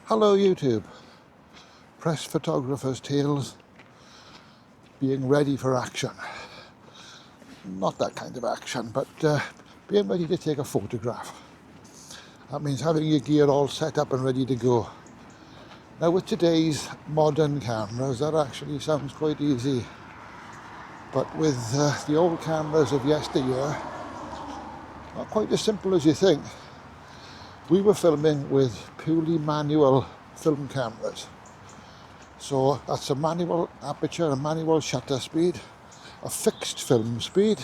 Hello YouTube, press photographer's tales, being ready for action. Not that kind of action, but being ready to take a photograph. That means having your gear all set up and ready to go. Now with today's modern cameras, that actually sounds quite easy. But with the old cameras of yesteryear, not quite as simple as you think. We were filming with purely manual film cameras. So that's a manual aperture, a manual shutter speed, a fixed film speed,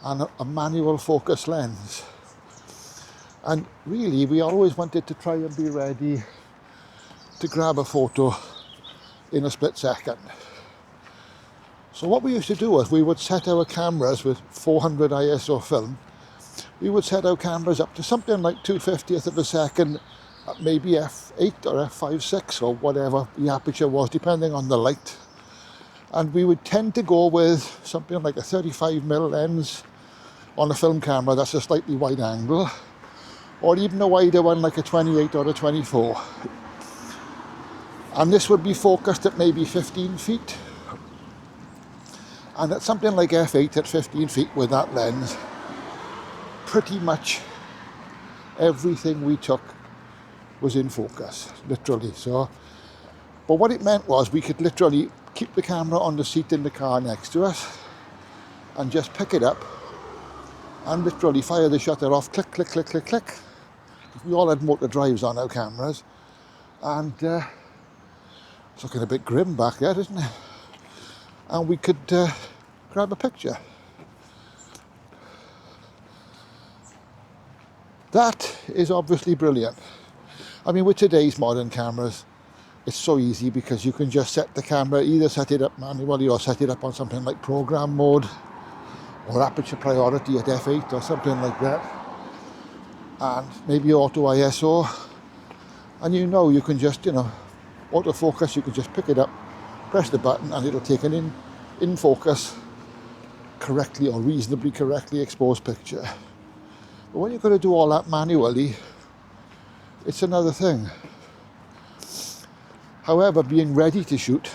and a manual focus lens. And really, we always wanted to try and be ready to grab a photo in a split second. So what we used to do was we would set our cameras with 400 ISO film. We would set our cameras up to something like 2/50th of a second, at maybe f8 or f5.6 or whatever the aperture was, depending on the light. And we would tend to go with something like a 35mm lens on a film camera that's a slightly wide angle, or even a wider one like a 28 or a 24. And this would be focused at maybe 15 feet. And at something like f8 at 15 feet with that lens, pretty much everything we took was in focus, literally. So, but what it meant was we could literally keep the camera on the seat in the car next to us and just pick it up and literally fire the shutter off, click, click, click, click, click. We all had motor drives on our cameras, and it's looking a bit grim back there, isn't it? And we could grab a picture. That is obviously brilliant. I mean, with today's modern cameras, it's so easy because you can just set the camera, either set it up manually or set it up on something like program mode or aperture priority at f8 or something like that, and maybe auto ISO, and you can just, autofocus, you can just pick it up, press the button, and it'll take an in focus correctly or reasonably correctly exposed picture. But when you're going to do all that manually, it's another thing. However, being ready to shoot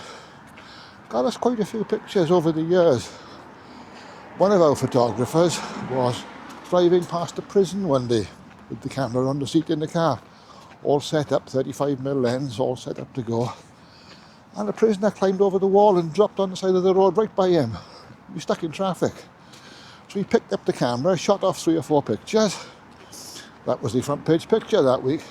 got us quite a few pictures over the years. One of our photographers was driving past a prison one day with the camera on the seat in the car, all set up, 35mm lens, all set up to go. And a prisoner climbed over the wall and dropped on the side of the road right by him. He was stuck in traffic. So he picked up the camera, shot off 3 or 4 pictures. That was the front page picture that week.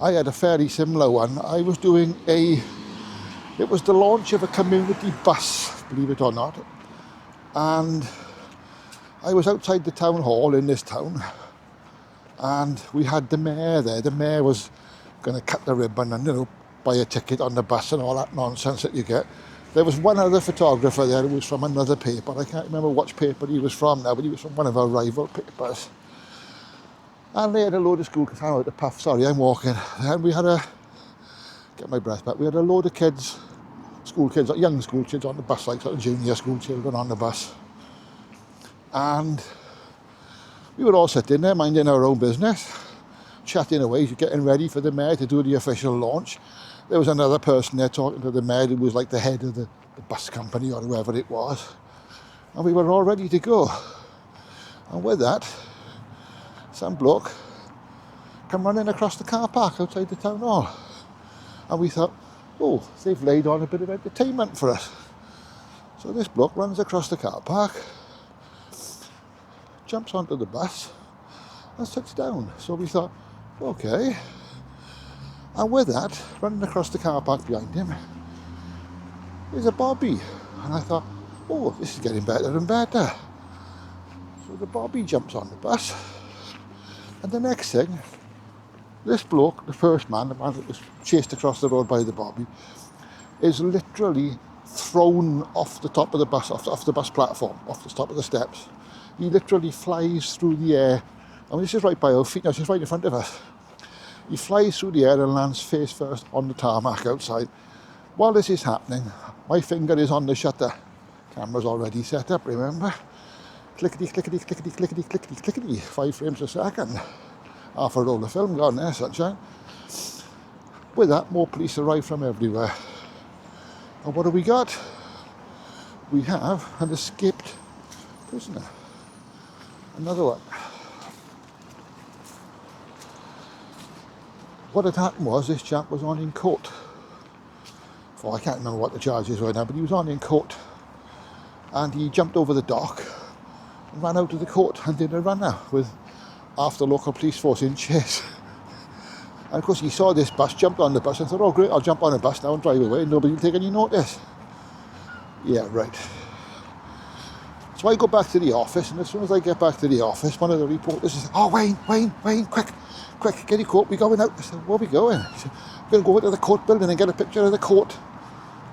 I had a fairly similar one. I was doing it was the launch of a community bus, believe it or not. And I was outside the town hall in this town, and we had the mayor there. The mayor was going to cut the ribbon and, buy a ticket on the bus and all that nonsense that you get. There was one other photographer there who was from another paper. I can't remember which paper he was from now, but he was from one of our rival papers. And they had a load of school kids. I'm out the puff, sorry, I'm walking. And we had get my breath back, we had a load of kids, school kids, young school kids on the bus, like sort of junior school children on the bus. And we were all sitting there minding our own business, chatting away, getting ready for the mayor to do the official launch. There was another person there talking to the mayor who was like the head of the bus company or whoever it was. And we were all ready to go. And with that, some bloke come running across the car park outside the town hall. And we thought, oh, they've laid on a bit of entertainment for us. So this bloke runs across the car park, jumps onto the bus, and sits down. So we thought, okay. And with that, running across the car park behind him, is a bobby. And I thought, oh, this is getting better and better. So the bobby jumps on the bus. And the next thing, this bloke, the first man, the man that was chased across the road by the bobby, is literally thrown off the top of the bus, off the bus platform, off the top of the steps. He literally flies through the air. I mean, this is right by our feet now, it's right in front of us. He flies through the air and lands face first on the tarmac outside. While this is happening, my finger is on the shutter. Camera's already set up, remember? Clickety, clickety, clickety, clickety, clickety, clickety, 5 frames a second. half a roll of film gone there, sunshine. With that, more police arrive from everywhere. And what have we got? We have an escaped prisoner. Another one. What had happened was this chap was on in court. I can't remember what the charges were now, but he was on in court. And he jumped over the dock and ran out of the court and did a runner with half the local police force in chase. And of course he saw this bus, jumped on the bus and thought, oh great, I'll jump on a bus now and drive away and nobody will take any notice. Yeah, right. So I go back to the office, and as soon as I get back to the office, one of the reporters says, oh Wayne, quick, get your coat, we're going out. I said, where are we going? He said, we're going to go into the court building and get a picture of the court.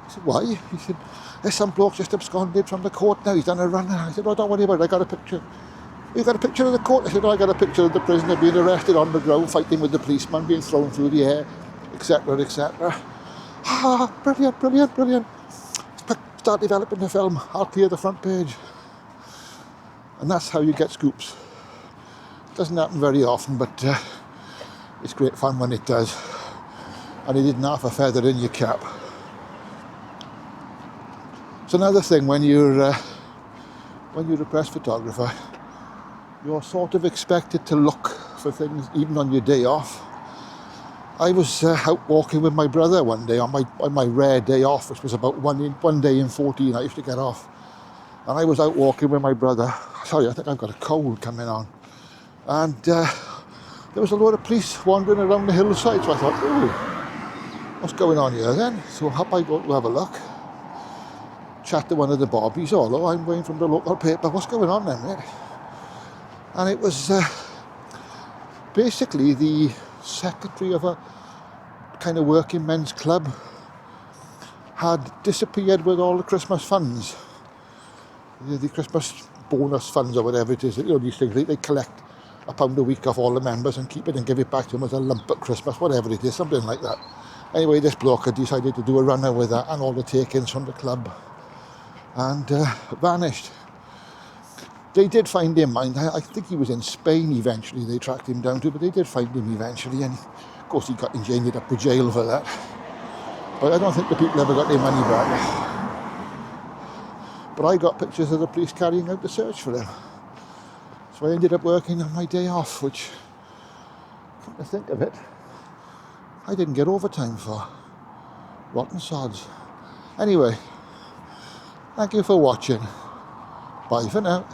I said, why? He said, there's some bloke just absconded from the court now, he's done a runner. I said, oh, don't worry about it, I got a picture. You got a picture of the court? I said, oh, I got a picture of the prisoner being arrested on the ground, fighting with the policeman, being thrown through the air, etc, etc. Ah, brilliant. Start developing the film, I'll clear the front page. And that's how you get scoops. Doesn't happen very often, but it's great fun when it does. And it isn't half a feather in your cap. It's another thing when you're a press photographer, you're sort of expected to look for things even on your day off. I was out walking with my brother one day on my rare day off, which was about one day in 14 I used to get off. And I was out walking with my brother. Sorry, I think I've got a cold coming on. And there was a load of police wandering around the hillside. So I thought, ooh, what's going on here then? So up I go to have a look. Chat to one of the bobbies. Oh, hello, I'm Wayne from the local paper. What's going on then, mate? And it was basically the secretary of a kind of working men's club had disappeared with all the Christmas funds. The Christmas bonus funds or whatever it is. You know, these things, they collect £1 a week off all the members and keep it and give it back to them as a lump at Christmas, whatever it is, something like that. Anyway, this bloke had decided to do a runner with that and all the take-ins from the club and vanished. They did find him. I think he was in Spain eventually, they tracked him down to, but they did find him eventually, and of course he ended up with jail for that. But I don't think the people ever got their money back. But I got pictures of the police carrying out the search for him. So I ended up working on my day off, which, come to think of it, I didn't get overtime for. Rotten sods. Anyway, thank you for watching. Bye for now.